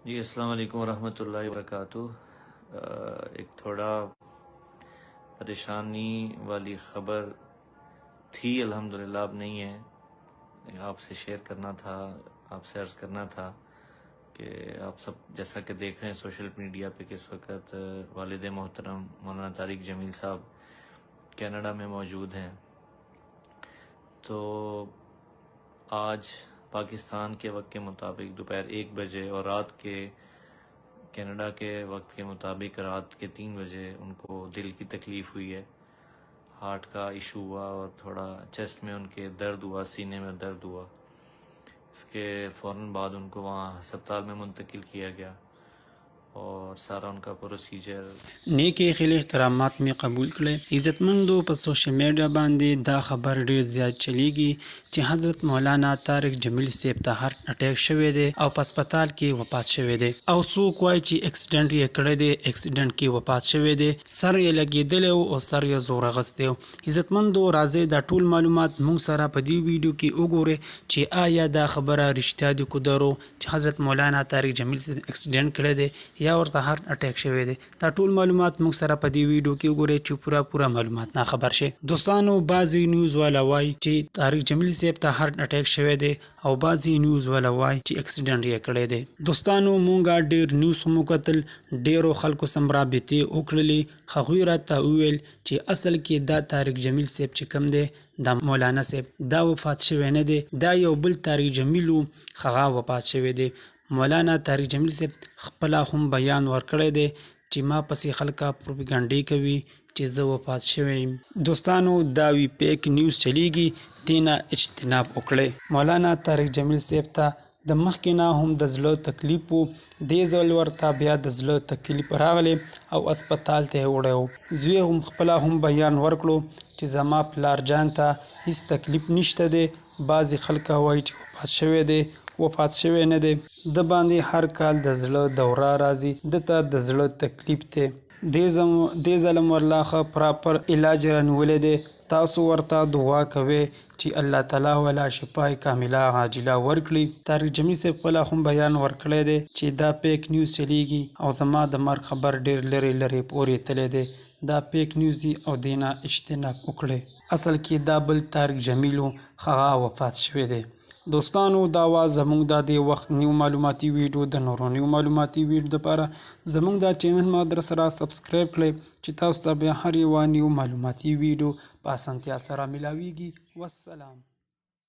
जी अस्सलाम वालेकुम वरहमतुल्लाहि वबरकातुह। एक थोड़ा परेशानी वाली ख़बर थी, अल्हम्दुलिल्लाह अब नहीं है। आपसे शेयर करना था, आपसे अर्ज़ करना था कि आप सब जैसा कि देख रहे हैं सोशल मीडिया पे कि इस वक्त वालिद मोहतरम मौलाना तारिक जमील साहब कनाडा में मौजूद हैं। तो आज पाकिस्तान के वक्त के मुताबिक दोपहर 1 बजे और रात के कनाडा के वक्त के मुताबिक रात के 3 बजे उनको दिल की तकलीफ़ हुई है, हार्ट का इशू हुआ और थोड़ा चेस्ट में उनके दर्द हुआ, सीने में दर्द हुआ। इसके फ़ौरन बाद उनको वहाँ हस्पताल में मुंतकिल किया गया और सारा उनका प्रोसीजर نیکی خیلی احترامات می قبول کړي. عزتمندو په سوشل میډیا باندې دا خبر ډیر زیات چلیږي چې حضرت مولانا طارق جمیل صاحب ته هارت اٹیک شوی دی او په هسپتال کې وفات شوی دی او څوک وایي چې اکسیډنټ یې کړی دی، اکسیډنټ کې وفات شوی دی، سر یې لګېدلی او سر یې زور اخیستی و. عزتمندو راځئ دا ټول معلومات موږ سره په دې ویډیو کې وګورئ چې آیا دا خبره رښتیا دي که درو چې حضرت مولانا طارق جمیل صاحب اکسیډنټ کړی دی یا ورته هارت اٹیک شوی دی. دا ټول معلومات موږ سره په دې ویډیو کې وګورئ چې پورا معلومات نه خبر شي. دوستانو بعضی نیوز والا وایي چې طارق جمیل صاحب ته هارت اٹیک شوی دی او بعضی نیوز والا وایي چې اکسیډنټ یې کړی دی. دوستانو مونږه ډیر نیوز هم وکتل، ډیرو خلکو سم رابطې وکړلې، هغوی راته وویل چې اصل کې دا طارق جمیل صاحب چې کوم دی دا مولانا صاحب دا وفات شوی نه دی، دا یو بل طارق جمیل و، هغه وفات شوی دی. مولانا طارق جمیل صاحب خپله هم بیان ورکړی دی چې ما پسې خلکه پروپیګنډې کوي چې زه وفات شوی یم. دوستانو دا وی پیک نیوز چلیږي، دینه اجتناب وکړئ. مولانا طارق جمیل صاحب ته د مخکې نه هم د زړه تکلیف و، دې ځل ورته بیا د زړه تکلیف راغلی او هسپتال ته یې وړی و. زوی هم خپله هم بیان ورکړو چې زما پلار جان ته هیڅ تکلیف نشته دی، بعضې خلک وایي چې وفات شوی دی، وفات شوی نه دی. د باندې هر کال د زړه دوره راځي، دته د زړه تکلیف دی. دې ځل ورله ښه پراپر علاج رانیولی دی. تاسو ورته دعا کوئ چې الله تعالی ولا شفای کامله عاجله ورکړي. طارق جمیل صاحب خپله هم بیان ورکړی دی چې دا پیک نیوز چلیږي او زما د مرګ خبر ډیر لرې پورې تللی دی، دا پیک نیوز دی او دینه اجتناب وکړئ. اصل کې دا بل طارق جمیل و، هغه وفات شوی دی. دوستانو دا وا زموږ د دې وخت نیو معلوماتي ویډیو، د نورو نیو معلوماتي ویډیو دپاره زموږ دا چینل ما سره سبسکرایب کړئ چې تاسو ته بیا هر یوه نیو معلوماتي ویډیو په اسانتیا سره میلاویږي. والسلام.